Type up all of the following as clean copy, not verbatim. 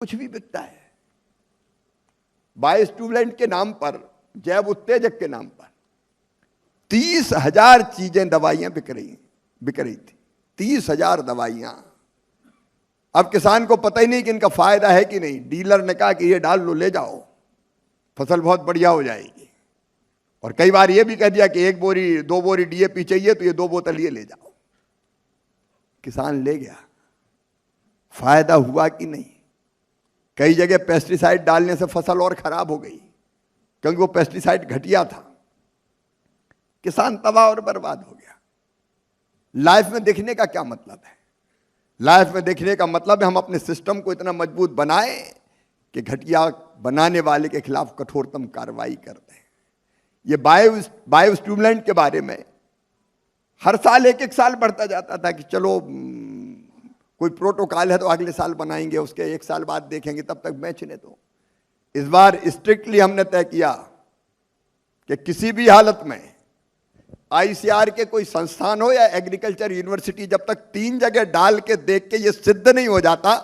कुछ भी बिकता है। बायोस्टिमुलेंट के नाम पर, जैव उत्तेजक के नाम पर 30,000 चीजें, दवाइयां बिक रही थी। 30,000 दवाइयां। अब किसान को पता ही नहीं कि इनका फायदा है कि नहीं। डीलर ने कहा कि ये डाल लो, ले जाओ, फसल बहुत बढ़िया हो जाएगी। और कई बार ये भी कह दिया कि 1 बोरी 2 बोरी डीएपी चाहिए तो ये 2 बोतल ये ले जाओ। किसान ले गया, फायदा हुआ कि नहीं? कई जगह पेस्टिसाइड डालने से फसल और खराब हो गई, क्योंकि वो पेस्टिसाइड घटिया था। किसान तबाह और बर्बाद हो गया। लाइफ में देखने का क्या मतलब है? लाइफ में देखने का मतलब है हम अपने सिस्टम को इतना मजबूत बनाएं कि घटिया बनाने वाले के खिलाफ कठोरतम कार्रवाई कर दें। ये बायोस्टिमुलेंट के बारे में हर साल 1-1 साल बढ़ता जाता था कि चलो कोई प्रोटोकॉल है तो अगले साल बनाएंगे, उसके 1 साल बाद देखेंगे, तब तक बेचने दो। इस बार स्ट्रिक्टली हमने तय किया कि किसी भी हालत में आईसीआर के कोई संस्थान हो या एग्रीकल्चर यूनिवर्सिटी, जब तक 3 जगह डाल के देख के ये सिद्ध नहीं हो जाता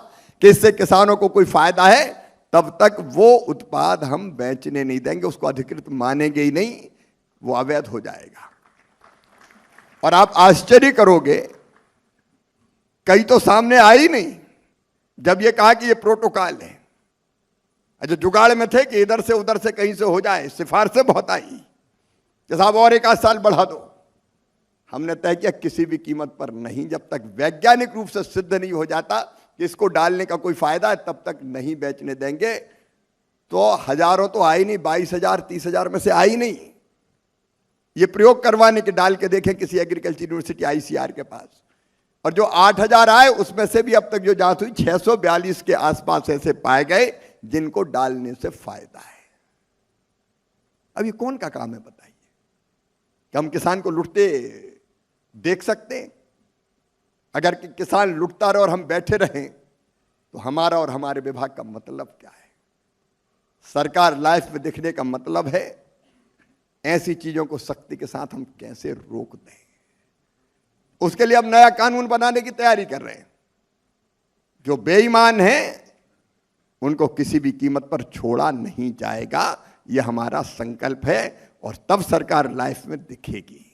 कि इससे किसानों को कोई फायदा है, तब तक वो उत्पाद हम बेचने नहीं देंगे, उसको अधिकृत मानेंगे ही नहीं, वो अवैध हो जाएगा। और आप आश्चर्य करोगे, कई तो सामने आई नहीं जब ये कहा कि ये प्रोटोकॉल है। जो जुगाड़ में थे कि इधर से उधर से कहीं से हो जाए, सिफारिशें बहुत आई कि साहब और 1 आध साल बढ़ा दो। हमने तय किया किसी भी कीमत पर नहीं, जब तक वैज्ञानिक रूप से सिद्ध नहीं हो जाता कि इसको डालने का कोई फायदा है, तब तक नहीं बेचने देंगे। तो हजारों तो आई नहीं, 22,000 30,000 में से आई नहीं। ये प्रयोग करवाने के डाल के देखें किसी एग्रीकल्चर यूनिवर्सिटी आईसीआर के पास। और जो 8,000 आए उसमें से भी अब तक जो जांच हुई 642 के आसपास ऐसे पाए गए जिनको डालने से फायदा है। अब ये कौन का काम है बताइए? कि हम किसान को लुटते देख सकते हैं? अगर किसान लुटता रहे और हम बैठे रहें तो हमारा और हमारे विभाग का मतलब क्या है? सरकार लाइफ में देखने का मतलब है ऐसी चीजों को सख्ती के साथ हम कैसे रोक दें। उसके लिए अब नया कानून बनाने की तैयारी कर रहे हैं। जो बेईमान हैं उनको किसी भी कीमत पर छोड़ा नहीं जाएगा, यह हमारा संकल्प है। और तब सरकार लाइफ में दिखेगी।